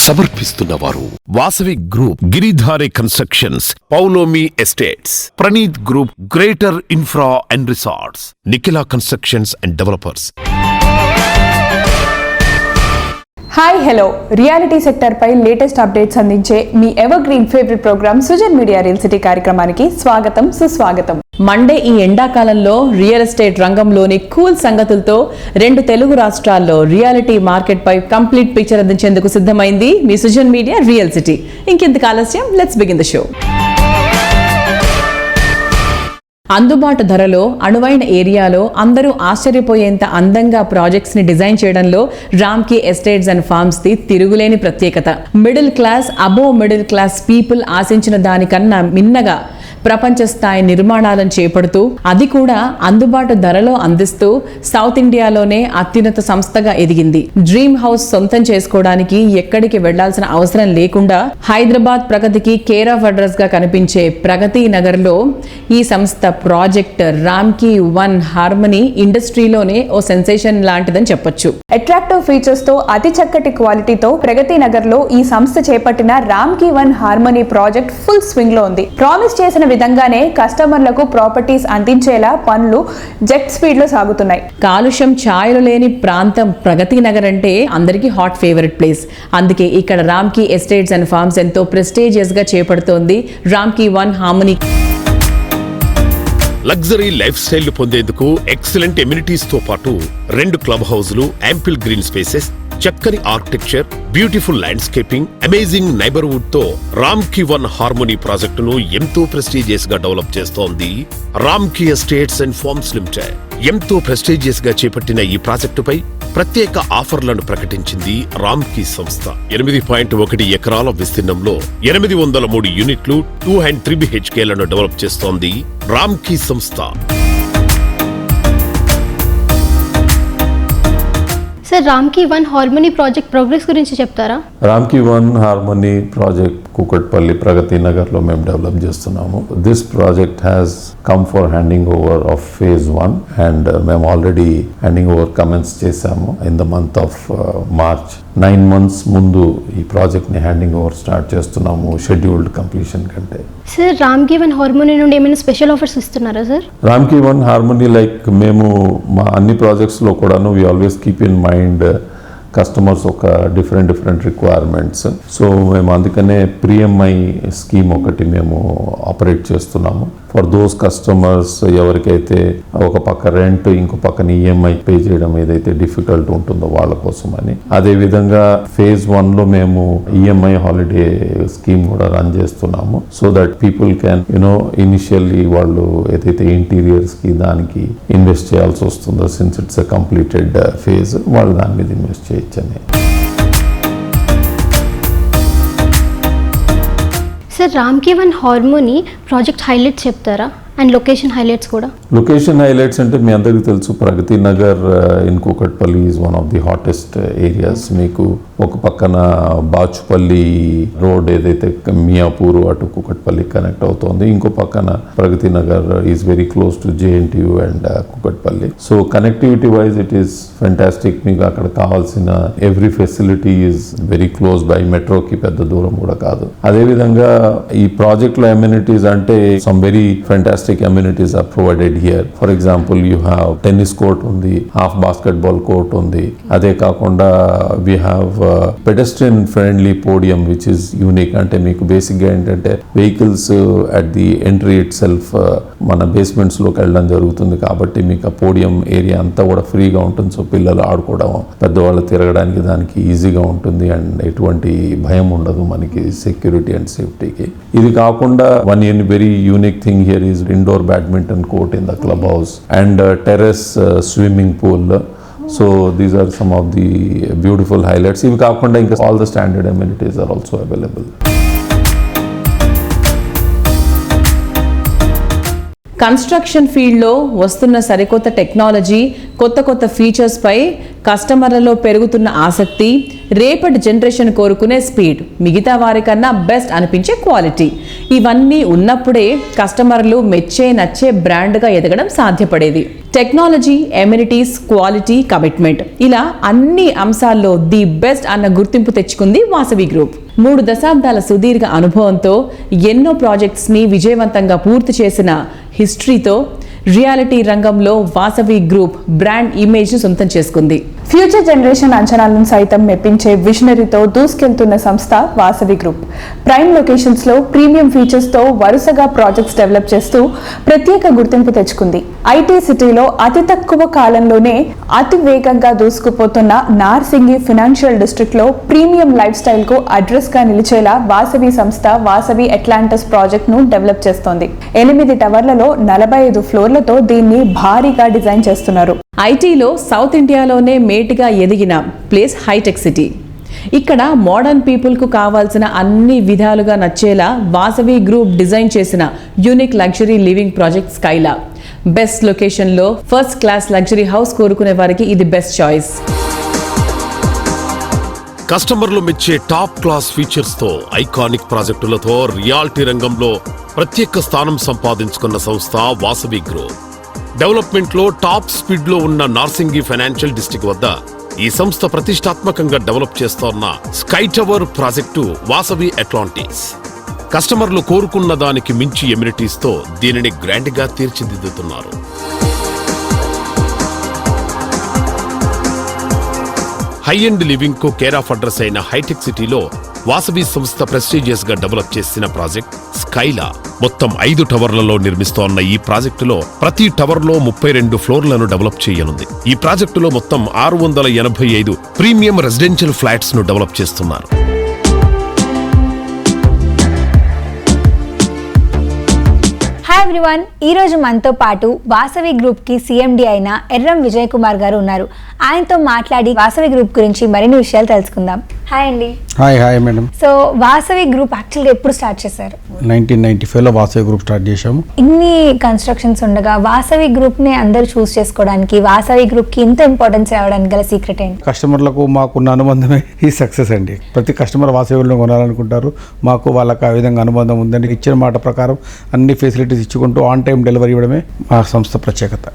సమర్పిస్తున్నవారు Vasavi group, Giridhari constructions, Paulomi estates, Praneeth group, greater infra and resorts, Nikhila constructions and developers. Hi hello, reality sector పై latest updates అందించే మీ evergreen favourite programme Sujan media real city కార్యక్రమానికి స్వాగతం, సుస్వాగతం. మండే ఈ ఎండాకాలంలో రియల్ ఎస్టేట్ రంగంలోని కూల్ సంగతులతో 2 తెలుగు రాష్ట్రాల్లో రియాలిటీ మార్కెట్ పై కంప్లీట్ పిక్చర్ అందించేందుకు సిద్ధమైంది మీ సుజన్ మీడియా రియల్ సిటీ. ఇంకెందుకు ఆలస్యం, లెట్స్ బిగిన్ ద షో. అందుబాటు ధరలో అనువైన ఏరియాలో అందరూ ఆశ్చర్యపోయేంత అందంగా ప్రాజెక్ట్స్ ని డిజైన్ చేయడంలో రామ్కీ ఎస్టేట్స్ అండ్ ఫార్మ్స్ ది తిరుగులేని ప్రత్యేకత. Middle class, above middle class people ఆశించిన దానికన్నా మిన్నగా ప్రపంచ స్థాయి నిర్మాణాలను చేపడుతూ, అది కూడా అందుబాటు ధరలో అందిస్తూ సౌత్ ఇండియాలోనే అత్యున్నత సంస్థగా ఎదిగింది. డ్రీమ్ హౌస్ సొంతం చేసుకోవడానికి ఎక్కడికి వెళ్లాల్సిన అవసరం లేకుండా హైదరాబాద్ ప్రగతికి కేర్ ఆఫ్ అడ్రస్ గా కనిపించే ప్రగతి నగర్ లో ఈ సంస్థ ప్రాజెక్ట్ రామ్కీ వన్ హార్మనీ ఇండస్ట్రీలోనే ఓ సెన్సేషన్ లాంటిదని చెప్పొచ్చు. అట్రాక్టివ్ ఫీచర్స్ తో అతి చక్కటి క్వాలిటీతో ప్రగతి నగర్ లో ఈ సంస్థ చేపట్టిన Ramky one harmony project full swing లో ఉంది. ప్రామిస్ చేసిన విధంగానే కస్టమర్లకు ప్రాపర్టీస్ అందించేలా పనులు జెట్ స్పీడ్ లో సాగుతున్నాయి. కాలుష్యం ఛాయలు లేని ప్రాంతం ప్రగతి నగర్ అంటే అందరికీ హాట్ ఫేవరెట్ ప్లేస్. అందుకే ఇక్కడ రామ్కీ ఎస్టేట్స్ అండ్ ఫార్మ్స్ ఎంతో ప్రెస్టీజియస్ గా చేపడుతోంది Ramky one harmony. Luxury life style పొందేందుకు ఎక్సలెంట్ ఎమ్యూనిటీస్ తో పాటు 2 క్లబ్ హౌస్లు, యాంపిల్ గ్రీన్ స్పేసెస్, చక్కని architecture, beautiful landscaping, amazing neighbourhood తో రామ్కీ వన్ హార్మనీ ప్రాజెక్టును ఎంతో ప్రెస్టీజియస్ గా డెవలప్ చేస్తోంది Ramky estates and farms limited. ఎంతో ప్రెస్టీజియస్ గా చేపట్టిన ఈ ప్రాజెక్టుపై ప్రత్యేక ఆఫర్లను ప్రకటించింది రామ్కీ సంస్థ. 8.1 ఎకరాల విస్తీర్ణంలో 803 యూనిట్లు, 2 and 3 BHKలను డెవలప్ చేస్తోంది రామ్కీ సంస్థ. Sir, Ramky one harmony project progress గురించి చెప్తారా? Ramky one harmony project Kukatpally Pragathi నగర్లో మేము డెవలప్ చేస్తున్నాము. This project has come for handing over of phase 1 and మేము ఆల్రెడీ హ్యాండింగ్ ఓవర్ కమెన్స్ చేశాము in the month of March. 9 months ముందు ఈ ప్రాజెక్ట్ని హ్యాండింగ్ ఓవర్ స్టార్ట్ చేస్తున్నాము షెడ్యూల్డ్ కంప్లీషన్ కంటే. సార్, రామ్కీ వన్ హార్మనీ నుండి ఏమైనా స్పెషల్ ఆఫర్స్ ఇస్తున్నారా sir? Ramky one harmony like మేము మా అన్ని ప్రాజెక్ట్స్లో కూడాను we always keep in mind customers ఒక డిఫరెంట్ రిక్వైర్మెంట్స్. సో మేము అందుకనే ప్రీఎంఐ స్కీమ్ ఒకటి మేము ఆపరేట్ చేస్తున్నాము ఫర్ దోస్ కస్టమర్స్ ఎవరికైతే ఒక పక్క రెంట్, ఇంకో పక్కన ఈఎంఐ పే చేయడం ఏదైతే డిఫికల్ట్ ఉంటుందో వాళ్ళ కోసమని. అదేవిధంగా phase 1లో మేము ఈఎంఐ హాలిడే స్కీమ్ కూడా రన్ చేస్తున్నాము. So that people can initially వాళ్ళు ఏదైతే ఇంటీరియర్స్కి దానికి ఇన్వెస్ట్ చేయాల్సి వస్తుందో, since it's a completed phase, వాళ్ళు దాని మీద ఇన్వెస్ట్ చేయొచ్చని. Sir, Ramky one harmony project highlights చెప్తారా? అండ్ లొకేషన్ హైలైట్స్ కూడా. లొకేషన్ హైలైట్స్ అంటే మీ అందరికీ తెలుసు, Pragathi Nagar in Kukatpally is one of the hottest areas. మీకు ఒక పక్కన బాచుపల్లి రోడ్ ఏదైతే మియాపూర్ అటు కూకట్పల్లి కనెక్ట్ అవుతోంది, ఇంకో పక్కన Pragathi Nagar is very close to JNTU and Kukatpally. So connectivity wise it is fantastic. మీకు అక్కడ కావాల్సిన every facility is very close by. మెట్రోకి పెద్ద దూరం కూడా కాదు. అదేవిధంగా ఈ ప్రాజెక్ట్లో అమ్యూనిటీస్ అంటే some very fantastic amenities are provided here. For example, you have tennis court undi, half basketball court undi. Ade kaakunda we have pedestrian friendly podium which is unique. Ante meeku basic ga entante vehicles at the entry itself mana basements loki వెళ్ళడం జరుగుతుంది కాబట్టి మీకు ఆ podium area అంతా కూడా ఫ్రీగా ఉంటుంది. So పిల్లలు ఆడుకోవడం, పెద్దవాళ్ళు తిరగడానికి దానికి ఈజీగా ఉంటుంది అండ్ ఎటువంటి భయం ఉండదు మనకి సెక్యూరిటీ అండ్ సేఫ్టీకి. ఇది కాకుండా one very unique thing here is indoor badminton court in the clubhouse and terrace swimming pool. So these are some of the beautiful highlights. Ivi kaakunda inka all the standard amenities are also available. Construction ఫీల్డ్లో వస్తున్న సరికొత్త technology, కొత్త features పై కస్టమర్లలో పెరుగుతున్న ఆసక్తి, రేపటి generation కోరుకునే speed, మిగతా వారికన్నా best అనిపించే క్వాలిటీ, ఇవన్నీ ఉన్నప్పుడే కస్టమర్లు మెచ్చే నచ్చే బ్రాండ్గా ఎదగడం సాధ్యపడేది. టెక్నాలజీ, ఎమ్యూనిటీస్, క్వాలిటీ, కమిట్మెంట్ ఇలా అన్ని అంశాల్లో ది బెస్ట్ అన్న గుర్తింపు తెచ్చుకుంది వాసవి గ్రూప్. 3 దశాబ్దాల సుదీర్ఘ అనుభవంతో ఎన్నో ప్రాజెక్ట్స్ ని విజయవంతంగా పూర్తి చేసిన హిస్టరీతో రియాలిటీ రంగంలో వాసవి గ్రూప్ బ్రాండ్ ఇమేజ్ ను సొంతం చేసుకుంది. ఫ్యూచర్ జనరేషన్ అంచనాలను సైతం మెప్పించే విజనరీతో దూసుకెళ్తున్న సంస్థ వాసవి గ్రూప్. ప్రైమ్ లొకేషన్స్ లో ప్రీమియం ఫీచర్స్ తో వరుసగా ప్రాజెక్ట్స్ డెవలప్ చేస్తూ ప్రత్యేక గుర్తింపు తెచ్చుకుంది. ఐటీ సిటీలో అతి తక్కువ కాలంలోనే అతి వేగంగా దూసుకుపోతున్న నార్సింగి ఫైనాన్షియల్ డిస్ట్రిక్ట్ లో ప్రీమియం లైఫ్ స్టైల్ కు అడ్రస్ గా నిలిచేలా వాసవి సంస్థ వాసవి అట్లాంటస్ ప్రాజెక్ట్ ను డెవలప్ చేస్తోంది. 8 టవర్లలో 45 ఫ్లోర్లతో దీన్ని భారీగా డిజైన్ చేస్తున్నారు. ఐటీలో సౌత్ ఇండియాలోనే మేటిగా ఎదిగిన ప్లేస్ హైటెక్ సిటీ. ఇక్కడ మోడర్న్ పీపుల్ కు కావాల్సిన అన్ని విధాలుగా నచ్చేలా వాసవి గ్రూప్ డిజైన్ చేసిన unique luxury living project Skyla. Best location లో ఫస్ట్ క్లాస్ లగ్జరీ హౌస్ కోరుకునే వారికి ఇది బెస్ట్ చాయిస్. కస్టమర్లు మెచ్చే టాప్ క్లాస్ ఫీచర్స్ తో ఐకానిక్ ప్రాజెక్టులతో రియాలిటీ రంగంలో ప్రత్యేక స్థానం సంపాదించుకున్న సంస్థ వాసవి గ్రూప్. డెవలప్మెంట్ లో టాప్ స్పీడ్ లో ఉన్న నార్సింగి ఫైనాన్షియల్ డిస్ట్రిక్ట్ వద్ద ఈ సంస్థ ప్రతిష్టాత్మకంగా డెవలప్ చేస్తోన్న sky tower project Vasavi Atlantis. కస్టమర్లు కోరుకున్న దానికి మించి ఎమ్యూనిటీస్ తో దీనిని గ్రాండ్ గా తీర్చిదిద్దుతున్నారు. హై ఎండ్ లివింగ్ కు కేర్ ఆఫ్ అడ్రస్ అయిన హైటెక్ సిటీలో వాసవి సంస్థ ప్రెస్టీజియస్ గా డెవలప్ చేసిన ప్రాజెక్ట్ స్కైలా. మొత్తం 5 టవర్లలో నిర్మిస్తోన్న ఈ ప్రాజెక్టులో ప్రతి టవర్ లో 32 ఫ్లోర్లను డెవలప్ చేయనుంది. ఈ ప్రాజెక్టులో మొత్తం 685 ప్రీమియం రెసిడెన్షియల్ ఫ్లాట్స్ ను డెవలప్ చేస్తున్నారు. హాయ్ ఎవ్రీవన్, ఈరోజు మనతో పాటు వాసవి గ్రూప్కి సిఎండి అయిన ఎర్రం విజయ్ కుమార్ గారు ఉన్నారు. ఆయనతో మాట్లాడి వాసవి గ్రూప్ గురించి మరిన్ని విషయాలు తెలుసుకుందాం. హాయ్ అండి. Hi madam. So Vasavi group యాక్చువల్గా ఎప్పుడు స్టార్ట్ చేశారు? 1995లో వాసవి గ్రూప్ స్టార్ట్ చేశాము. ఇన్ని కన్స్ట్రక్షన్స్ ఉండగా వాసవి గ్రూప్ని అందరూ చూస్ చేసుకోవడానికి, వాసవి గ్రూప్కి ఇంత ఇంపార్టెన్స్ ఇవ్వడానికి గల సీక్రెట్ ఏంటి? కస్టమర్లకు మాకున్న అనుబంధమే ఈ సక్సెస్ అండి. ప్రతి కస్టమర్ వాసవిలో కొనాలనుకుంటారు. మాకు వాళ్ళకి ఆ విధంగా అనుబంధం ఉందండి. ఇచ్చిన మాట ప్రకారం అన్ని ఫెసిలిటీస్ ఇచ్చుకుంటూ ఆన్ టైం డెలివరీ ఇవ్వడమే మా సంస్థ ప్రత్యేకత.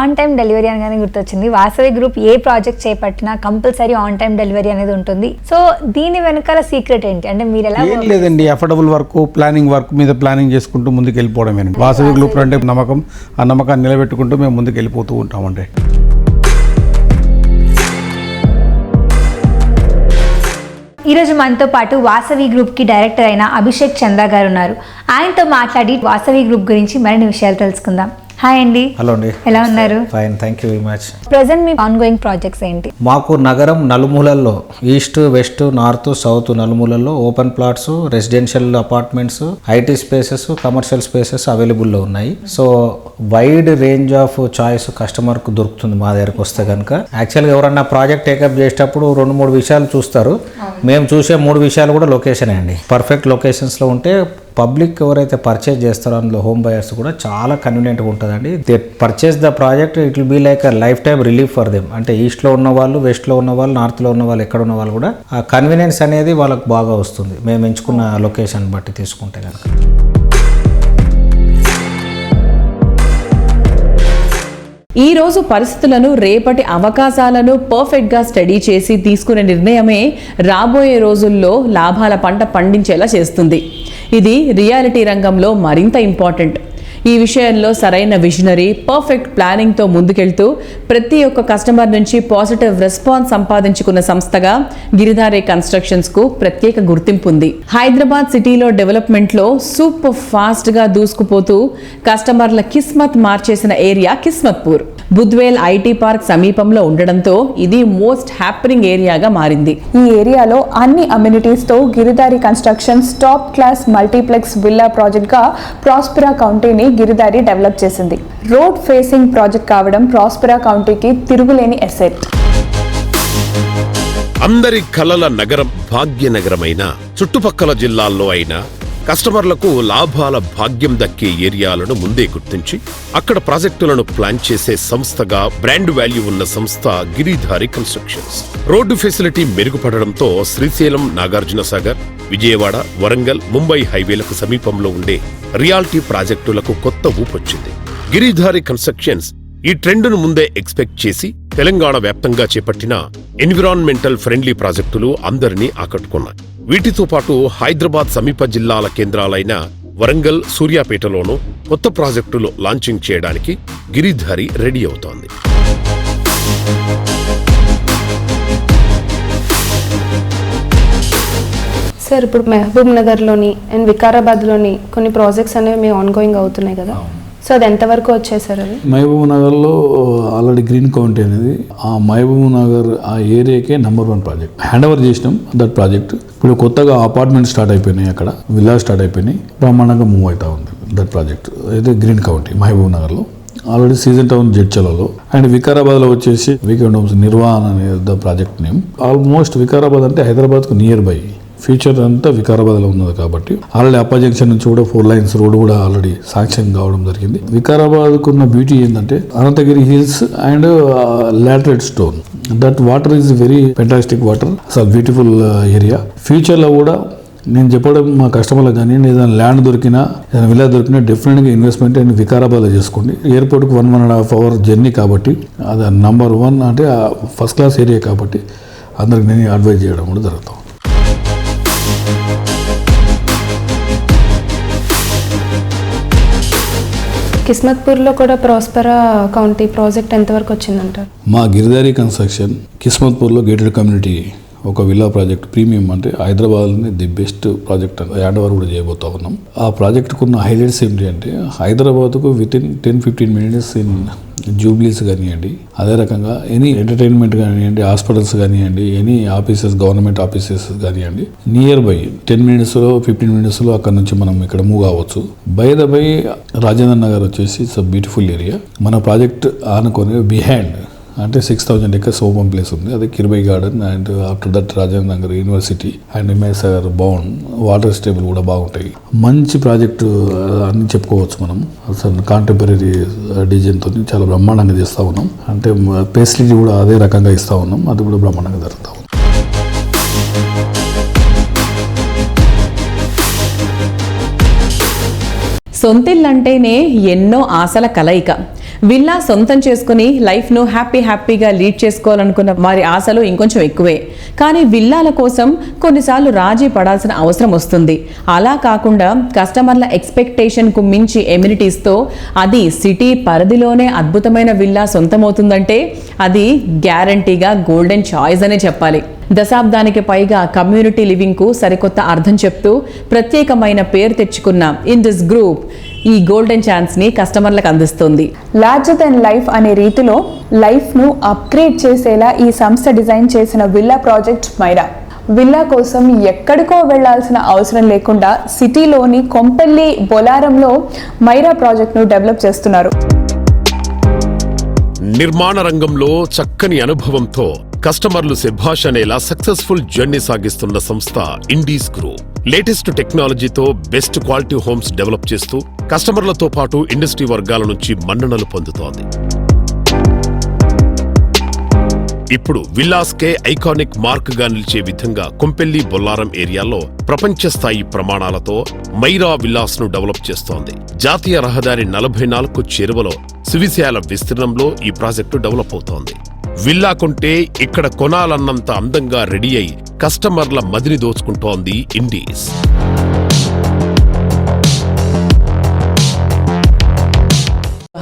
ఆన్ టైం డెలివరీ అనగానే గుర్తొచ్చింది, వాసవి గ్రూప్ ఏ ప్రాజెక్ట్ చేపట్టినా కంపల్సరీ ఆన్ టైం డెలివరీ అనేది ఉంటుంది. సో దీని వెనకాల సీక్రెట్ ఏంటి? అంటే మీరు ఎలా? ఏం లేదండి, అఫోర్డబుల్ వర్క్, ప్లానింగ్ వర్క్ మీద ప్లానింగ్ చేసుకుంటూ ముందుకు వెళ్ళిపోవడమేనండి. వాసవి గ్రూప్ అంటే నమ్మకం, ఆ నమ్మకాన్ని నిలబెట్టుకుంటూ మేము ముందుకు వెళ్ళిపోతూ ఉంటామండి. ఈరోజు మనతో పాటు వాసవి గ్రూప్కి డైరెక్టర్ అయిన అభిషేక్ చంద్ర గారు ఉన్నారు. ఆయనతో మాట్లాడి వాసవి గ్రూప్ గురించి మరిన్ని విషయాలు తెలుసుకుందాం. హాయ్ అండి. హలో అండి. ఎలా ఉన్నారు? Fine, thank you very much. Present మీ ఆన్ గోయింగ్ ప్రాజెక్ట్స్ ఏంటి? మాకు నగరం నలుమూలల్లో, ఈస్ట్, వెస్ట్, నార్త్, సౌత్ నలుమూలల్లో open plots, residential apartments, IT spaces, commercial spaces అవైలబుల్లో ఉన్నాయి. So wide range of choice కస్టమర్కు దొరుకుతుంది మా దగ్గరకు వస్తే కనుక. యాక్చువల్గా ఎవరన్నా ప్రాజెక్ట్ టేకప్ చేసేటప్పుడు 2-3 విషయాలు చూస్తారు. మేము చూసే 3 విషయాలు కూడా లొకేషనే అండి. పర్ఫెక్ట్ లొకేషన్స్లో ఉంటే పబ్లిక్ ఎవరైతే పర్చేజ్ చేస్తారో అందులో హోమ్ బయర్స్ కూడా చాలా కన్వీనియంట్గా ఉంటుందండి. They purchase the project, it will be like lifetime relief for them. అంటే ఈస్ట్లో ఉన్న వాళ్ళు, వెస్ట్లో ఉన్న వాళ్ళు, నార్త్లో ఉన్న వాళ్ళు, ఎక్కడ ఉన్న వాళ్ళు కూడా ఆ కన్వీనియన్స్ అనేది వాళ్ళకు బాగా వస్తుంది మేము ఎంచుకున్న లొకేషన్ బట్టి తీసుకుంటే కనుక. ఈ రోజు పరిస్థితులను, రేపటి అవకాశాలను పర్ఫెక్ట్ గా స్టడీ చేసి తీసుకునే నిర్ణయమే రాబోయే రోజుల్లో లాభాల పంట పండించేలా చేస్తుంది. ఇది రియాలిటీ రంగంలో మరింత ఇంపార్టెంట్. ఈ విషయంలో సరైన విజనరీ, పర్ఫెక్ట్ ప్లానింగ్తో ముందుకెళ్తూ ప్రతి ఒక్క కస్టమర్ నుంచి పాజిటివ్ రెస్పాన్స్ సంపాదించుకున్న సంస్థగా గిరిధారి కన్స్ట్రక్షన్స్కు ప్రత్యేక గుర్తింపు ఉంది. హైదరాబాద్ సిటీలో డెవలప్మెంట్లో సూపర్ ఫాస్ట్గా దూసుకుపోతూ కస్టమర్ల కిస్మత్ మార్చేసిన area Kismatpur. Budvel IT park సమీపంలో ఉండడంతో ఇది మోస్ట్ హ్యాపెనింగ్ ఏరియాగా మారింది. ఈ ఏరియాలో అన్ని అమ్యూనిటీస్ తో Giridhari constructions top class multiplex villa project గా ప్రాస్పెరా కౌంటీని గిరిధారి డెవలప్ చేసింది. రోడ్ ఫేసింగ్ ప్రాజెక్ట్ కావడం ప్రాస్పెరా కౌంటీకి తిరుగులేని ఎసెట్. అందరి కలల నగరం భాగ్యనగరమైన చుట్టుపక్కల జిల్లాల్లో అయినా కస్టమర్లకు లాభాల భాగ్యం దక్కే ఏరియాలను ముందే గుర్తించి అక్కడ ప్రాజెక్టులను ప్లాన్ చేసే సంస్థగా బ్రాండ్ వాల్యూ ఉన్న సంస్థ గిరిధారి కన్స్ట్రక్షన్స్. రోడ్డు ఫెసిలిటీ మెరుగుపడడంతో శ్రీశైలం, నాగార్జునసాగర్, విజయవాడ, వరంగల్, ముంబై హైవేలకు సమీపంలో ఉండే రియాలిటీ ప్రాజెక్టులకు కొత్త ఊపొచ్చింది. గిరిధారి కన్స్ట్రక్షన్స్ ఈ ట్రెండ్ను ముందే ఎక్స్పెక్ట్ చేసి తెలంగాణ వ్యాప్తంగా చేపట్టిన ఎన్విరాన్మెంటల్ ఫ్రెండ్లీ ప్రాజెక్టులు అందరినీ ఆకట్టుకున్నాయి. వీటితో పాటు హైదరాబాద్ సమీప జిల్లాల కేంద్రాలైన వరంగల్, సూర్యాపేటలోనూ కొత్త ప్రాజెక్టులు లాంచింగ్ చేయడానికి గిరిధారి రెడీ అవుతోంది. సార్, ఇప్పుడు మహబూబ్ నగర్లోని అండ్ వికారాబాద్లోని కొన్ని ప్రాజెక్ట్స్ అనేవి మేము ఆన్గోయింగ్ అవుతున్నాయి కదా, సో అది ఎంతవరకు వచ్చాయి సార్? అది మహబూబ్ నగర్లో ఆల్రెడీ గ్రీన్ కౌంటీ అనేది ఆ మహబూబ్ నగర్ ఆ ఏరియాకే #1 ప్రాజెక్ట్ హ్యాండ్ ఓవర్ చేసినాం. దట్ ప్రాజెక్ట్ ఇప్పుడు కొత్తగా అపార్ట్మెంట్ స్టార్ట్ అయిపోయినాయి, అక్కడ విల్లా స్టార్ట్ అయిపోయినాయి, బ్రహ్మాండంగా మూవ్ అవుతా ఉంది. దట్ ప్రాజెక్ట్ అయితే గ్రీన్ కౌంటీ మహబూబ్ నగర్లో ఆల్రెడీ సీజన్ టౌన్ జడ్చలలో. అండ్ వికారాబాద్లో వచ్చేసి వీకెండ్ హోమ్స్ నిర్వాహణ అనే the project name. Almost Vikarabad అంటే హైదరాబాద్కు నియర్ బై, ఫ్యూచర్ అంతా వికారాబాద్లో ఉన్నది కాబట్టి ఆల్రెడీ అప్ప జంక్షన్ నుంచి కూడా 4 లైన్స్ రోడ్ కూడా ఆల్రెడీ శాంక్షన్ కావడం జరిగింది. వికారాబాద్కు ఉన్న బ్యూటీ ఏంటంటే Ananthagiri hills and laterite stone. That water is very fantastic water, అసలు బ్యూటిఫుల్ ఏరియా. ఫ్యూచర్లో కూడా నేను చెప్పడం మా కస్టమర్లకు కానీ ఏదైనా ల్యాండ్ దొరికినా ఏదైనా విల్లా దొరికినా డెఫినెట్గా ఇన్వెస్ట్మెంట్ అండ్ వికారాబాద్లో చేసుకోండి. ఎయిర్పోర్ట్కి 1.5 అవర్ జర్నీ కాబట్టి అది #1 అంటే ఫస్ట్ క్లాస్ ఏరియా కాబట్టి అందరికి నేను అడ్వైజ్ చేయడం కూడా జరుగుతుంది. కిస్మత్పూర్లో కూడా ప్రాస్పరా కౌంటీ ప్రాజెక్ట్ ఎంతవరకు వచ్చిందంటారు? మా గిరిధారి కన్స్ట్రక్షన్ కిస్మత్పూర్లో గేటెడ్ కమ్యూనిటీ ఒక విల్లా ప్రాజెక్ట్ ప్రీమియం అంటే హైదరాబాద్లోనే the best project hand over కూడా చేయబోతా ఉన్నాం. ఆ ప్రాజెక్ట్కు ఉన్న హైలైట్స్ ఏంటి అంటే హైదరాబాద్కు వితిన్ 10-15 మినిట్స్ ఇన్ జూబ్లీస్ కానివ్వండి, అదే రకంగా ఎనీ ఎంటర్టైన్మెంట్ కానివ్వండి, హాస్పిటల్స్ కానివ్వండి, ఎనీ ఆఫీసెస్, గవర్నమెంట్ ఆఫీసెస్ కానివ్వండి, నియర్ బై 10 మినిట్స్లో 15 మినిట్స్లో అక్కడ నుంచి మనం ఇక్కడ మూవ్ కావచ్చు. By the by Rajendra Nagar వచ్చేసి ఇట్స్ అ బ్యూటిఫుల్ ఏరియా. మన ప్రాజెక్ట్ ఆనుకొని బిహైండ్ అంటే 6,000 acres ఓపెన్ ప్లేస్ ఉంది. అది Kirby garden and after that Rajendra Nagar university and MSR bound water stable కూడా బాగుంటాయి. మంచి ప్రాజెక్టు అని చెప్పుకోవచ్చు మనం. అసలు కాంటెంపరీ డిజైన్తో చాలా బ్రహ్మాండంగా చేస్తూ ఉన్నాం. అంటే ఫెసిలిటీ కూడా అదే రకంగా ఇస్తూ ఉన్నాం. అది కూడా బ్రహ్మాండంగా జరుగుతూ ఉంది. సొంతిల్లంటేనే ఎన్నో ఆశల కలయిక. విల్లా సొంతం చేసుకుని లైఫ్ను హ్యాపీగా లీడ్ చేసుకోవాలనుకున్న వారి ఆశలు ఇంకొంచెం ఎక్కువే. కానీ విల్లాల కోసం కొన్నిసార్లు రాజీ పడాల్సిన అవసరం వస్తుంది. అలా కాకుండా కస్టమర్ల ఎక్స్పెక్టేషన్కు మించి ఎమ్యూనిటీస్తో అది సిటీ పరిధిలోనే అద్భుతమైన విల్లా సొంతమవుతుందంటే అది గ్యారంటీగా గోల్డెన్ చాయిస్ అనే చెప్పాలి. దశాబ్దానికి పైగా కమ్యూనిటీ లివింగ్కు సరికొత్త అర్థం చెప్తూ ప్రత్యేకమైన పేరు తెచ్చుకున్న ఇండస్ గ్రూప్ ఈ గోల్డెన్ ఛాన్స్ని కస్టమర్లకు అందిస్తుంది. లార్జర్ దెన్ లైఫ్ అనే రీతిలో లైఫ్ను అప్గ్రేడ్ చేసేలా ఈ సంస్థ డిజైన్ చేసిన విల్లా ప్రాజెక్ట్ మైరా. విల్లా కోసం ఎక్కడికో వెళ్లాల్సిన అవసరం లేకుండా సిటీలోని కొంపల్లి బొలారంలో మైరా ప్రాజెక్ట్ను డెవలప్ చేస్తున్నారు. నిర్మాణ రంగంలో చక్కని అనుభవంతో కస్టమర్లు శభాష్ అనేలా సక్సెస్ఫుల్ జర్నీ సాగిస్తున్న సంస్థ ఇండీస్ గ్రూప్ లేటెస్ట్ టెక్నాలజీతో బెస్ట్ క్వాలిటీ హోమ్స్ డెవలప్ చేస్తూ కస్టమర్లతో పాటు ఇండస్ట్రీ వర్గాల నుంచి మన్ననలు పొందుతోంది. ఇప్పుడు విల్లాస్కే ఐకానిక్ మార్క్ గా నిలిచే విధంగా కొంపెల్లి బొల్లారం ఏరియాలో ప్రపంచ స్థాయి ప్రమాణాలతో మైరా విల్లాస్ ను డెవలప్ చేస్తోంది. జాతీయ రహదారి 44 చేరువలో సువిశాల విస్తీర్ణంలో ఈ ప్రాజెక్టు డెవలప్ అవుతోంది. విల్లా కొంటే ఇక్కడ కొనాలన్నంత అందంగా రెడీ అయి కస్టమర్ల మదిని దోచుకుంటోంది Indis.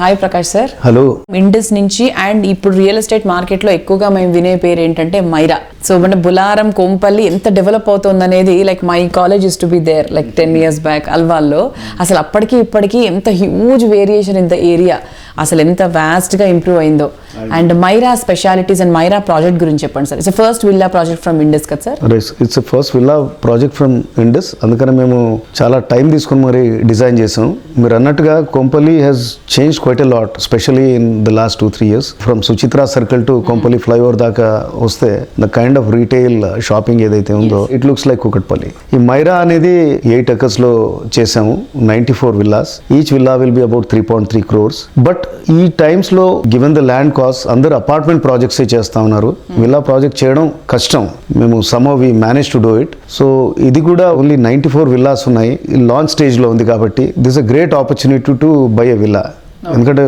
Hi Prakash sir. Hello. Indus నుంచి అండ్ ఇప్పుడు రియల్ ఎస్టేట్ మార్కెట్ లో ఎక్కువగా మేము వినే పేరు ఏంటంటే మైరా. సో మన బులారం, కొంపల్లి ఎంత డెవలప్ అవుతుంది అనేది like my college is to be there like 10 years back అల్వాల్లో. అసలు అప్పటికి ఇప్పటికీ ఎంత huge variation in the area, అసలు ఎంత వాస్ట్ గా ఇంప్రూవ్ అయిందో. And Myra specialities and Myra project గురించి చెప్పండి sir. It's first villa project from Indus కదా sir? It's first villa project from Indus. అందుకని మేము చాలా టైం తీసుకుని మరి డిజైన్ చేసాం. మీరు అన్నట్టుగా Kompally has change quite a lot, especially in the last 2-3 years. From Suchitra Circle to Kompalli Flyover దాకా వస్తే the kind of retail shopping ఏదైతే ఉందో it looks like Kukatpalli. ఈ మైరా అనేది 8 acres లో చేసాము, 94 villas. Each villa will be about 3.3 crores. But ఈ times లో given the land cost అందరు అపార్ట్మెంట్ ప్రాజెక్ట్స్ చేస్తా ఉన్నారు. విల్లా ప్రాజెక్ట్ చేయడం కష్టం. మేము somehow we managed to do it. So ఇది కూడా ఓన్లీ 94 villas ఉన్నాయి. లాంచ్ స్టేజ్ లో ఉంది కాబట్టి this is a great opportunity to buy a villa. ఎందుకంటే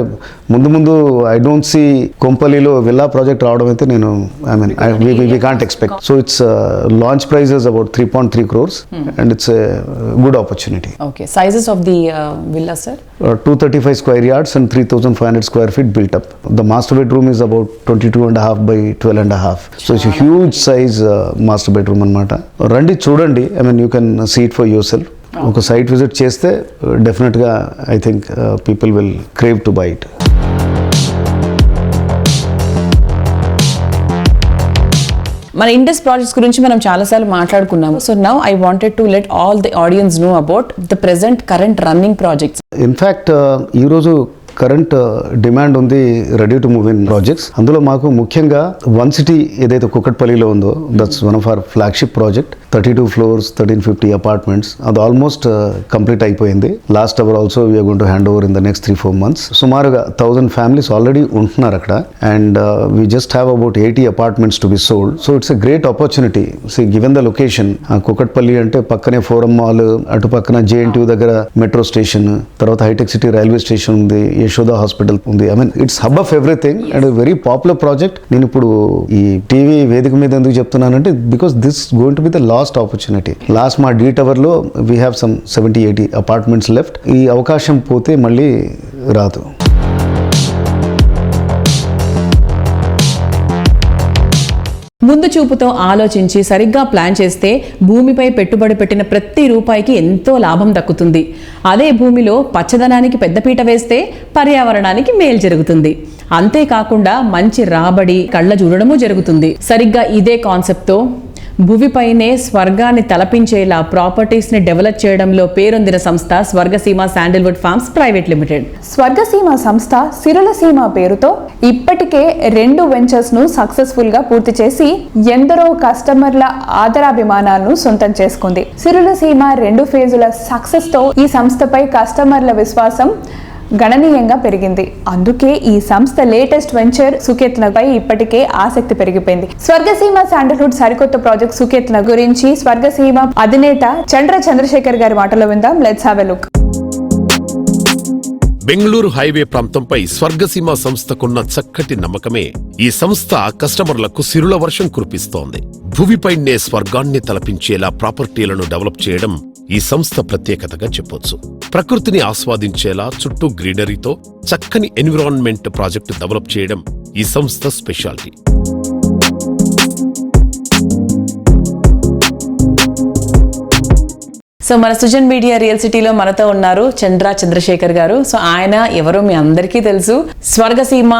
ముందు ఐ డోంట్ సీ కొంపల్లిలో విల్లా ప్రాజెక్ట్ రావడం అయితే నేను we can't expect. So it's launch price is about 3.3 crores and it's a good opportunity. Okay, sizes of the villa sir? 235 square yards and 3,500 square feet built up. The master bedroom is about 22.5 by 12.5. So it's a huge size master bedroom అన్నమాట. రండి చూడండి, I mean you can see it for yourself. ఒక site visit చేస్తే డెఫినెట్గా I think people will crave to buy it. మన Indis projects గురించి మనం చాలాసార్లు మాట్లాడుకున్నాము. So now I wanted to let all the audience know about the current running projects. In fact ఈరోజు current demand ఉంది ready to move in projects. అందులో మాకు ముఖ్యంగా వన్ సిటీ ఏదైతే కుకట్పల్లిలో ఉందో, that's one of hour flagship project. 32 floors, 1350 apartments. అది almost complete అయిపోయింది. Last hour also we are going to hand over in the next 3-4 months. సుమారుగా 1000 ఫ్యామిలీస్ ఆల్రెడీ ఉంటున్నారు అక్కడ. And we just have about 80 apartments to be sold. So it's a great opportunity. See given the location, Kukatpally అంటే పక్కనే Forum mall, అటు పక్కన JNTU దగ్గర metro station, తర్వాత హైటెక్ సిటీ రైల్వే స్టేషన్ ఉంది, యశోద హాస్పిటల్ ఉంది. I mean it's hub of everything and very popular project. నేను ఇప్పుడు ఈ టీవీ వేదిక మీద ఎందుకు చెప్తున్నానంటే because this going to be the last opportunity. Last మా D Tower లో we have some 70-80 apartments left. ఈ అవకాశం పోతే మళ్ళీ రాదు. ముందు చూపుతో ఆలోచించి సరిగ్గా ప్లాన్ చేస్తే భూమిపై పెట్టుబడి పెట్టిన ప్రతి రూపాయికి ఎంతో లాభం దక్కుతుంది. అదే భూమిలో పచ్చదనానికి పెద్దపీట వేస్తే పర్యావరణానికి మేలు జరుగుతుంది. అంతేకాకుండా మంచి రాబడి, కళ్ళ చూడడము జరుగుతుంది. సరిగ్గా ఇదే కాన్సెప్ట్తో భూమిపైనే స్వర్గాన్ని తలపించేలా ప్రాపర్టీస్ని డెవలప్ చేయడంలో పేరొందిన సంస్థ Swargaseema Sandalwood forms private limited. Swargaseema సంస్థ సిరులసీమ పేరుతో ఇప్పటికే 2 వెంచర్స్ను సక్సెస్ఫుల్గా పూర్తి చేసి ఎందరో కస్టమర్ల ఆదరాభిమానాలను సొంతం చేసుకుంది. సిరులసీమ 2 ఫేజుల సక్సెస్తో ఈ సంస్థపై కస్టమర్ల విశ్వాసం గణనీయంగా పెరిగింది. అందుకే ఈ సంస్థ లేటెస్ట్ వెంచర్ సుకేతనపై ఇప్పటికే ఆసక్తి పెరిగిపోయింది. స్వర్గసీమ శాండిల్వుడ్ సరికొత్త ప్రాజెక్ట్ సుకేతన గురించి స్వర్గసీమ అధినేత చంద్రశేఖర్ గారి మాటలో విందాం. Let's have a look. Bengaluru highway ప్రాంతంపై స్వర్గసీమ సంస్థకున్న చక్కటి నమ్మకమే ఈ సంస్థ కస్టమర్లకు సిరుల వర్షం కురిపిస్తోంది. భూమిపైనే స్వర్గాన్ని తలపించేలా ప్రాపర్టీలను డెవలప్ చేయడం ఈ సంస్థ ప్రత్యేకతగా చెప్పొచ్చు. ప్రకృతిని ఆస్వాదించేలా చుట్టూ గ్రీనరీతో చక్కని ఎన్విరాన్మెంట్ ప్రాజెక్టు డెవలప్ చేయడం ఈ సంస్థ స్పెషాలిటీ. సో మన సుజన్ మీడియా రియల్ సిటీలో మనతో ఉన్నారు చంద్రశేఖర్ గారు. సో ఆయన ఎవరో మీ అందరికీ తెలుసు. Swargaseema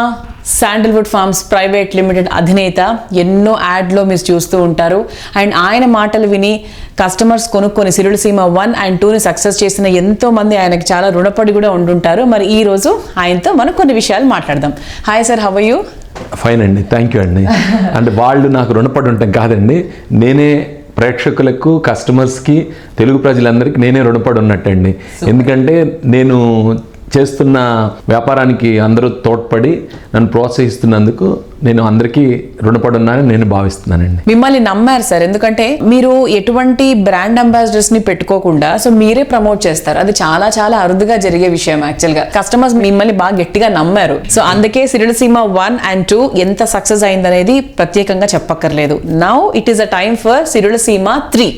Sandalwood forms private limited అధినేత. ఎన్నో యాడ్లో మీరు చూస్తూ ఉంటారు. అండ్ ఆయన మాటలు విని కస్టమర్స్ కొనుక్కొని సిరులసీమ 1 and 2ని సక్సెస్ చేసిన ఎంతో మంది ఆయనకి చాలా రుణపడి కూడా ఉండుంటారు. మరి ఈ రోజు ఆయనతో మనం కొన్ని విషయాలు మాట్లాడదాం. Hi sir, how are you? Fine అండి, థ్యాంక్ యూ అండి. అంటే వాళ్ళు నాకు రుణపడి ఉంటాం కాదండి, నేనే ప్రేక్షకులకు, కస్టమర్స్కి, తెలుగు ప్రజలందరికీ నేనే రుణపడి ఉన్నట్టండి. ఎందుకంటే నేను చేస్తున్న వ్యాపారానికి అందరూ తోడ్పడి నన్ను ప్రోత్సహిస్తున్నందుకు నేను అందరికీ రుణపడి ఉన్నానని నేను భావిస్తున్నానండి. మిమ్మల్ని నమ్మారు సార్, ఎందుకంటే మీరు ఎటువంటి బ్రాండ్ అంబాసిడర్స్ ని పెట్టుకోకుండా సో మీరే ప్రమోట్ చేస్తారు. అది చాలా చాలా అరుదుగా జరిగే విషయం. యాక్చువల్ గా కస్టమర్స్ మిమ్మల్ని బాగా గట్టిగా నమ్మారు. సో అందుకే సిరులసీమ 1 and 2 ఎంత సక్సెస్ అయిందనేది ప్రత్యేకంగా చెప్పక్కర్లేదు. Now it is a time for Sirulaseema 3.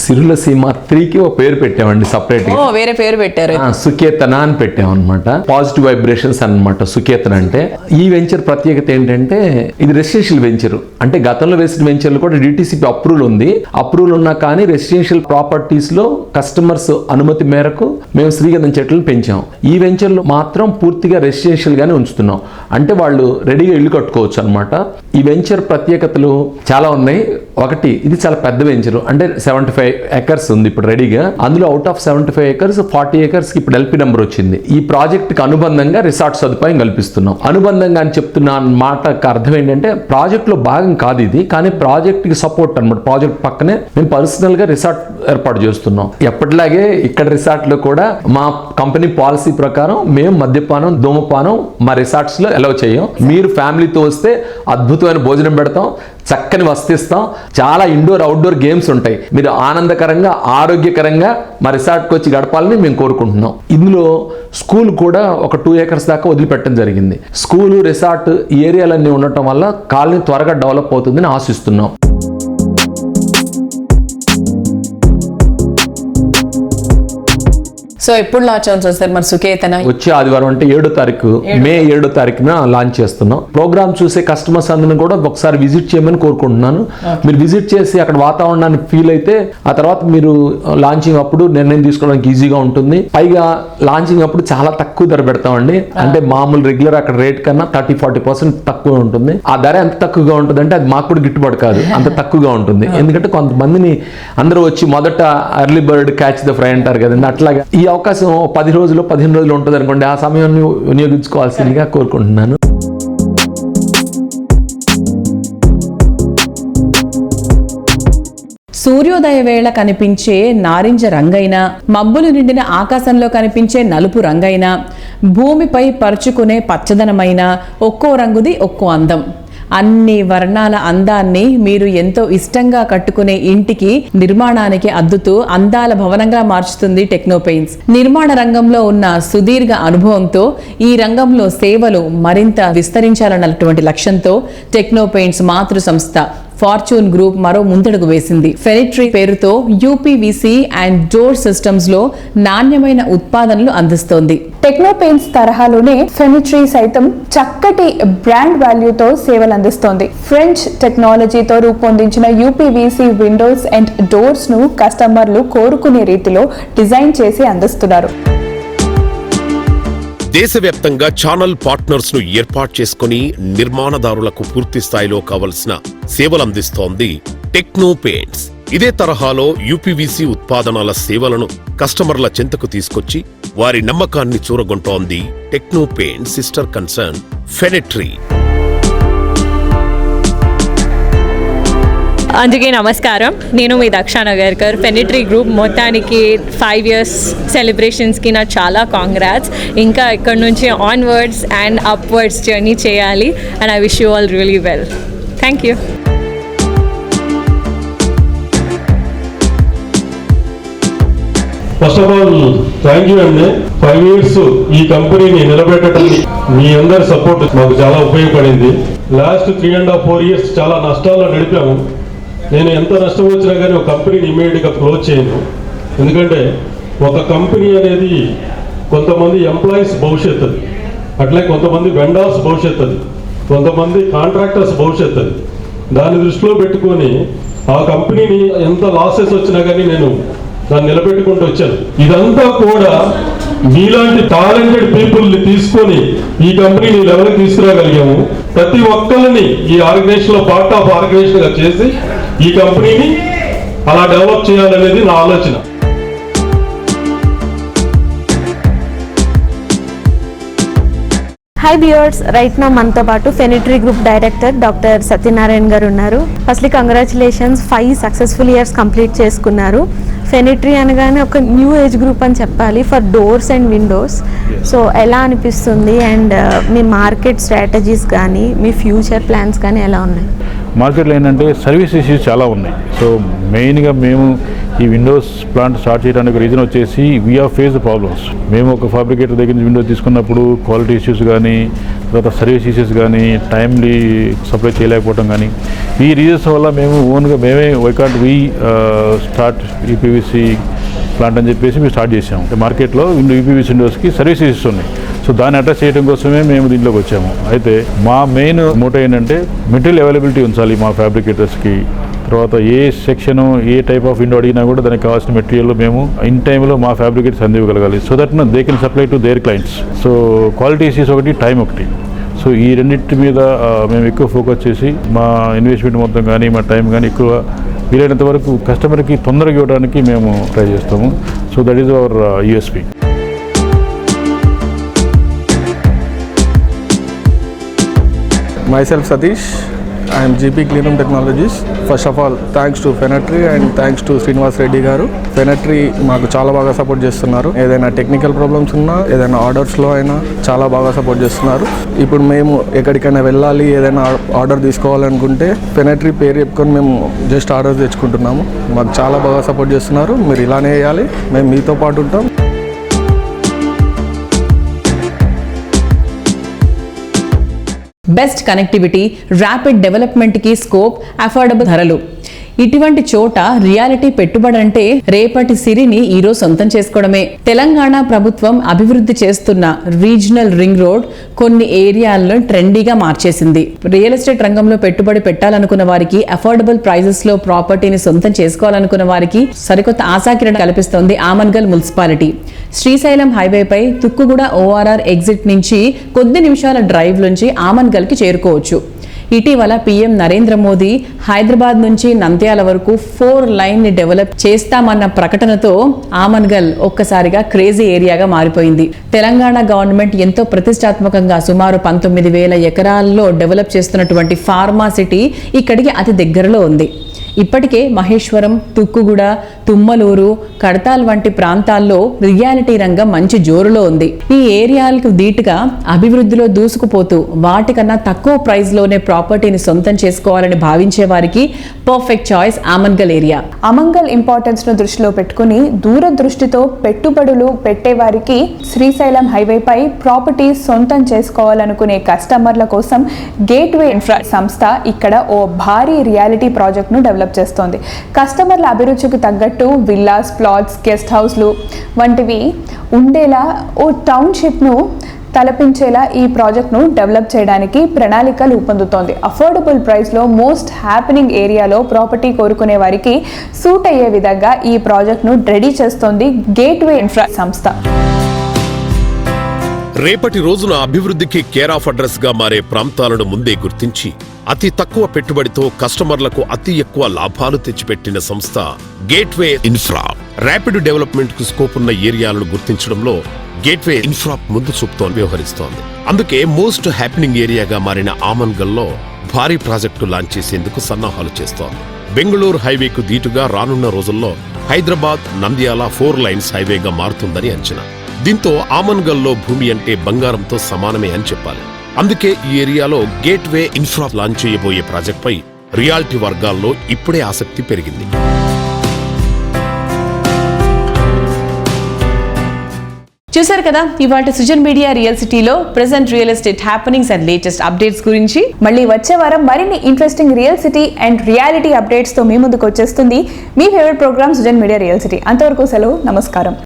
Sirulaseema 3కి ఒక పేరు పెట్టామండి సపరేట్ గా. వేరే పేరు పెట్టారు, సుకేతన అని పెట్టామన్నమాట. పాజిటివ్ వైబ్రేషన్స్ అన్నమాట సుకేతన అంటే. ఈ వెంచర్ ప్రత్యేకత ఏంటంటే ఇది రెసిడెన్షియల్ వెంచర్. అంటే గతంలో వేసిన వెంచర్లు కూడా DTCP అప్రూవల్ ఉంది. అప్రూవల్ ఉన్నా కానీ రెసిడెన్షియల్ ప్రాపర్టీస్ లో కస్టమర్స్ అనుమతి మేరకు మేము శ్రీగంధం చెట్లను పెంచాం. ఈ వెంచర్ లో మాత్రం పూర్తిగా రెసిడెన్షియల్ గానే ఉంచుతున్నాం. అంటే వాళ్ళు రెడీగా ఇల్లు కట్టుకోవచ్చు అనమాట. ఈ వెంచర్ ప్రత్యేకతలు చాలా ఉన్నాయి. ఒకటి, ఇది చాలా పెద్ద వెంచర్. అంటే 75 acres ఉంది ఇప్పుడు రెడీగా. అందులో అవుట్ ఆఫ్ 75 acres 40 acres కి ఇప్పుడు LP నెంబర్ వచ్చింది. ఈ ప్రాజెక్ట్ కి అనుబంధంగా రిసార్ట్ సదుపాయం కల్పిస్తున్నాం. అనుబంధంగా అని చెప్తున్న మాటకు అర్థం ఏంటంటే ప్రాజెక్ట్ లో భాగం కాదు ఇది, కానీ ప్రాజెక్ట్ కి సపోర్ట్ అనమాట. ప్రాజెక్ట్ పక్కనే మేము పర్సనల్ గా రిసార్ట్ ఏర్పాటు చేస్తున్నాం. ఎప్పటిలాగే ఇక్కడ రిసార్ట్ లో కూడా మా కంపెనీ పాలసీ ప్రకారం మేము మద్యపానం, ధూమపానం మా రిసార్ట్స్ లో అలౌ చేయం. మీరు ఫ్యామిలీతో వస్తే అద్భుతమైన భోజనం పెడతాం, చక్కని వసతిస్తాం, చాలా ఇండోర్ అవుట్డోర్ గేమ్స్ ఉంటాయి. మీరు ఆనందకరంగా ఆరోగ్యకరంగా మా రిసార్ట్కి వచ్చి గడపాలని మేము కోరుకుంటున్నాం. ఇందులో స్కూల్ కూడా ఒక 2 acres దాకా వదిలిపెట్టడం జరిగింది. స్కూలు, రిసార్ట్ ఈ ఏరియాలన్నీ ఉండటం వల్ల కాలనీ త్వరగా డెవలప్ అవుతుందని ఆశిస్తున్నాం. సో ఎప్పుడు లాంచ్ అవుతుంది సార్ మరి సుకేతన? వచ్చే ఆదివారం అంటే 7వ తారీఖు, మే 7వ తారీఖున లాంచ్ చేస్తున్నాం. ప్రోగ్రామ్ చూసే కస్టమర్స్ అందరిని కూడా ఒకసారి విజిట్ చేయమని కోరుకుంటున్నాను. మీరు విజిట్ చేసి అక్కడ వాతావరణాన్ని ఫీల్ అయితే ఆ తర్వాత మీరు లాంచింగ్ అప్పుడు నిర్ణయం తీసుకోవడానికి ఈజీగా ఉంటుంది. పైగా లాంచింగ్ అప్పుడు చాలా తక్కువ ధర పెడతామండి. అంటే మామూలు రెగ్యులర్ అక్కడ రేట్ కన్నా 30-40% తక్కువ ఉంటుంది. ఆ ధర ఎంత తక్కువగా ఉంటుంది అంటే అది మాకు కూడా గిట్టుబాటు కాదు, అంత తక్కువగా ఉంటుంది. ఎందుకంటే కొంతమందిని అందరూ వచ్చి మొదట early bird catch the fry అంటారు కదండి, అట్లాగా ఈ అవకాశం 10 రోజులు 15 రోజులు ఉంటుంది అనుకోండి, ఆ సమయాన్ని వినియోగించుకోవాల్సిందిగా కోరుకుంటున్నాను. సూర్యోదయ వేళ కనిపించే నారింజ రంగైనా, మబ్బులు నిండిన ఆకాశంలో కనిపించే నలుపు రంగైనా, భూమిపై పరుచుకునే పచ్చదనమైన, ఒక్కో రంగుది ఒక్కో అందం. అన్ని వర్ణాల అందాన్ని మీరు ఎంతో ఇష్టంగా కట్టుకునే ఇంటికి, నిర్మాణానికి అద్దుతూ అందాల భవనంగా మార్చుతుంది టెక్నో పెయింట్స్. నిర్మాణ రంగంలో ఉన్న సుదీర్ఘ అనుభవంతో ఈ రంగంలో సేవలు మరింత విస్తరించాలన్నటువంటి లక్ష్యంతో టెక్నో పెయింట్స్ మాతృ సంస్థ ఫార్చ్యూన్ గ్రూప్ మరో ముందడుగు వేసింది. ఫెనిట్రీ పేరుతో యూపీవీసీ అండ్ డోర్ సిస్టమ్స్ లో నాణ్యమైన ఉత్పాదనలు అందిస్తోంది. టెక్నో పెయింట్స్ తరహాలోనే ఫెనిట్రీ సైతం చక్కటి బ్రాండ్ వాల్యూతో సేవలు అందిస్తోంది. ఫ్రెంచ్ టెక్నాలజీతో రూపొందించిన యూపీవీసీ విండోస్ అండ్ డోర్స్ ను కస్టమర్లు కోరుకునే రీతిలో డిజైన్ చేసి అందిస్తున్నారు. దేశవ్యాప్తంగా ఛానల్ పార్ట్నర్స్ ను ఏర్పాటు చేసుకుని నిర్మాణదారులకు పూర్తి స్థాయిలో కావలసిన సేవలందిస్తోంది టెక్నో పెయింట్స్. ఇదే తరహాలో యూపీవీసీ ఉత్పాదనాల సేవలను కస్టమర్ల చెంతకు తీసుకొచ్చి వారి నమ్మకాన్ని చూరగొంటోంది టెక్నో పెయింట్స్ సిస్టర్ కన్సర్న్ ఫెనిట్రీ. అందుకే నమస్కారం, నేను మీ దక్ష నగర్కర్. ఫెనిట్రీ గ్రూప్ మొత్తానికి 5 years సెలబ్రేషన్స్కి నాకు చాలా కాంగ్రాట్స్. ఇంకా ఇక్కడ నుంచి ఆన్వర్డ్స్ అండ్ అప్వర్డ్స్ జర్నీ చేయాలి. And I wish you all really well. Thank you. First of all thank you అండి. 5 years ఈ కంపెనీని నిలబెట్టడానికి మీ అందరి సపోర్ట్ మాకు చాలా ఉపయోగపడింది. లాస్ట్ 3.5-4 years చాలా నష్టాల్లో నడిపాము. నేను ఎంత నష్టం వచ్చినా కానీ ఒక కంపెనీని ఇమీడియట్గా క్లోజ్ చేయను. ఎందుకంటే ఒక కంపెనీ అనేది కొంతమంది ఎంప్లాయీస్ భవిష్యత్తు, అట్లే కొంతమంది వెండర్స్ భవిష్యత్తు, కొంతమంది కాంట్రాక్టర్స్ భవిష్యత్తు. దాన్ని దృష్టిలో పెట్టుకొని ఆ కంపెనీని ఎంత లాసెస్ వచ్చినా కానీ నేను దాన్ని నిలబెట్టుకుంటూ వచ్చాను. ఇదంతా కూడా మీలాంటి టాలెంటెడ్ పీపుల్ని తీసుకొని ఈ కంపెనీని లెవెల్కి తీసుకురాగలిగాము. ప్రతి ఒక్కరిని ఈ ఆర్గనైజేషన్లో పార్ట్ ఆఫ్ ఆర్గనైజేషన్గా చేసి ఈ కంపెనీని అలా డెవలప్ చేయాలనేది నా ఆలోచన. హాయ్ వ్యూయర్స్, రైట్ నా మనతో పాటు ఫెనిట్రీ గ్రూప్ డైరెక్టర్ డాక్టర్ సత్యనారాయణ గారు ఉన్నారు. Firstly congratulations, 5 successful years complete చేసుకున్నారు. ఫెనిట్రీ అనగానే ఒక న్యూ ఏజ్ గ్రూప్ అని చెప్పాలి for doors and Windows. So ఎలా అనిపిస్తుంది అండ్ మీ మార్కెట్ స్ట్రాటజీస్ కానీ మీ ఫ్యూచర్ ప్లాన్స్ కానీ ఎలా ఉన్నాయి? మార్కెట్లో ఏంటంటే సర్వీస్ ఇష్యూస్ చాలా ఉన్నాయి. సో మెయిన్గా మేము ఈ విండోస్ ప్లాంట్ స్టార్ట్ చేయడానికి రీజన్ వచ్చేసి we have face the problems. మేము ఒక ఫ్యాబ్రికేటర్ దగ్గర నుంచి విండోస్ తీసుకున్నప్పుడు క్వాలిటీ ఇష్యూస్ కానీ, తర్వాత సర్వీస్ ఇష్యూస్ కానీ, టైమ్లీ సప్లై చేయలేకపోవడం కానీ, ఈ రీజన్స్ వల్ల మేము ఓన్గా why can't we start UPVC plant అని చెప్పేసి మేము స్టార్ట్ చేసాము. మార్కెట్లో యూపీవీసీ విండోస్కి సర్వీస్ ఇష్యూస్ ఉన్నాయి. సో దాన్ని అడ్రస్ చేయడం కోసమే మేము దీంట్లోకి వచ్చాము. అయితే మా మెయిన్ మోటో ఏంటంటే మెటీరియల్ అవైలబిలిటీ ఉంచాలి మా ఫ్యాబ్రికేటర్స్కి. తర్వాత ఏ సెక్షను ఏ టైప్ ఆఫ్ విండో అడిగినా కూడా దానికి కావాల్సిన మెటీరియల్ మేము ఇన్ టైంలో మా ఫ్యాబ్రికేటర్స్ అందివ్వగలగాలి. So that they can supply to their clients. So quality issues ఒకటి, టైం ఒకటి. సో ఈ రెండింటి మీద మేము ఎక్కువ ఫోకస్ చేసి మా ఇన్వెస్ట్మెంట్ మొత్తం కానీ మా టైం కానీ ఎక్కువ వీలైనంత వరకు కస్టమర్కి తొందరగా ఇవ్వడానికి మేము ట్రై చేస్తాము. So that is our USP. Myself Satish, I am GP Cleanroom Technologies. First of all, thanks to Fenetry and thanks to Srinivas Reddy garu. Fenetry మాకు చాలా బాగా సపోర్ట్ చేస్తున్నారు. ఏదైనా టెక్నికల్ ప్రాబ్లమ్స్ ఉన్నా, ఏదైనా ఆర్డర్స్లో అయినా చాలా బాగా సపోర్ట్ చేస్తున్నారు. ఇప్పుడు మేము ఎక్కడికైనా వెళ్ళాలి, ఏదైనా ఆర్డర్ తీసుకోవాలనుకుంటే Fenetry పేరు చెప్పుకొని మేము జస్ట్ ఆర్డర్ తెచ్చుకుంటున్నాము. మాకు చాలా బాగా సపోర్ట్ చేస్తున్నారు. మీరు ఇలానే చేయాలి, మేము మీతో పాటు ఉంటాం. బెస్ట్ కనెక్టివిటీ, ర్యాపిడ్ డెవలప్మెంట్కి స్కోప్, అఫోర్డబుల్ ధరలు. ఇటువంటి చోట రియాలిటీ పెట్టుబడి అంటే రేపటి సిరిని ఈరోజు సొంతం చేసుకోవడమే. తెలంగాణ ప్రభుత్వం అభివృద్ధి చేస్తున్న రీజనల్ రింగ్ రోడ్ కొన్ని ఏరియాలను ట్రెండీగా మార్చేసింది. రియల్ ఎస్టేట్ రంగంలో పెట్టుబడి పెట్టాలనుకున్న వారికి, అఫోర్డబుల్ ప్రైజెస్ లో ప్రాపర్టీని సొంతం చేసుకోవాలనుకున్న వారికి సరికొత్త ఆశాకిరణ కల్పిస్తోంది ఆమన్గల్ మున్సిపాలిటీ. శ్రీశైలం హైవేపై తుక్కుగూడ ORR ఎగ్జిట్ నుంచి కొద్ది నిమిషాల డ్రైవ్ నుంచి ఆమన్గల్కి చేరుకోవచ్చు. ఇటీవల పీఎం నరేంద్ర మోదీ హైదరాబాద్ నుంచి నంద్యాల వరకు 4 లైన్ ని డెవలప్ చేస్తామన్న ప్రకటనతో ఆమన్గల్ ఒక్కసారిగా క్రేజీ ఏరియాగా మారిపోయింది. తెలంగాణ గవర్నమెంట్ ఎంతో ప్రతిష్టాత్మకంగా సుమారు 19,000 ఎకరాల్లో డెవలప్ చేస్తున్నటువంటి ఫార్మా సిటీ ఇక్కడికి అతి దగ్గరలో ఉంది. ఇప్పటికే మహేశ్వరం, తుక్కుగూడ, తుమ్మలూరు, కడతాల్ వంటి ప్రాంతాల్లో రియాలిటీ రంగం మంచి జోరులో ఉంది. ఈ ఏరియాలకు ధీటుగా అభివృద్ధిలో దూసుకుపోతూ వాటికన్నా తక్కువ ప్రైస్ లోనే ప్రాపర్టీని సొంతం చేసుకోవాలని భావించే వారికి perfect choice Amangal area. Amangal importance ను దృష్టిలో పెట్టుకుని దూరదృష్టితో పెట్టుబడులు పెట్టేవారికి శ్రీశైలం హైవేపై ప్రాపర్టీ సొంతం చేసుకోవాలనుకునే కస్టమర్ల కోసం గేట్వే ఇన్ఫ్రా సంస్థ ఇక్కడ ఓ భారీ రియాలిటీ ప్రాజెక్ట్ ను డెవలప్ చేస్తోంది. కస్టమర్ల అభిరుచికి తగ్గట్టు విల్లాస్, ప్లాట్స్, గెస్ట్ హౌస్లు వంటివి ఉండేలా ఓ టౌన్షిప్ ను తలపించేలా ఈ ప్రాజెక్ట్ను డెవలప్ చేయడానికి ప్రణాళికలు రూపొందుతోంది. అఫోర్డబుల్ ప్రైస్లో మోస్ట్ హ్యాపెనింగ్ ఏరియాలో ప్రాపర్టీ కోరుకునే వారికి సూట్ అయ్యే విధంగా ఈ ప్రాజెక్ట్ను రెడీ చేస్తోంది గేట్వే ఇన్ఫ్రా సంస్థ. రేపటి రోజున అభివృద్ధికి కేర్ ఆఫ్ అడ్రస్ గా మారే ప్రాంతాలను ముందే గుర్తించి అతి తక్కువ పెట్టుబడితో కస్టమర్లకు అతి ఎక్కువ లాభాలు తెచ్చిపెట్టిన సంస్థ గేట్వే ఇన్ఫ్రా. ర్యాపిడ్ డెవలప్మెంట్ కు స్కోప్ ఉన్న ఏరియాలను గుర్తించడంలో గేట్వే ఇన్ఫ్రా ముందు చూపుతో వ్యవహరిస్తోంది. అందుకే మోస్ట్ హ్యాపెనింగ్ ఏరియాగా మారిన ఆమన్గల్లో భారీ ప్రాజెక్టు లాంచ్ చేసేందుకు సన్నాహాలు చేస్తోంది. బెంగళూరు హైవేకు దీటుగా రానున్న రోజుల్లో హైదరాబాద్, నంద్యాల 4 లైన్స్ హైవేగా మారుతుందని అంచనా. దీంతో ఆమన్గల్లో భూమి అంటే బంగారంతో సమానమే అని చెప్పాలి. అందుకే ఈ ఏరియాలో గేట్వే ఇన్ఫ్రా లాంచ్ చేయబోయే ప్రాజెక్టుపై రియాలిటీ వర్గాల్లో ఇప్పుడే ఆసక్తి పెరిగింది. చూశారు కదా ఇవాళ సుజన్ మీడియా రియల్ సిటీలో present real estate happenings and latest updates గురించి. మళ్ళీ వచ్చే వారం మరిన్ని interesting real city and reality updates తో మీ ముందుకు వచ్చేస్తుంది మీ favourite programme Sujan media real city. అంతవరకు సెలవు, నమస్కారం.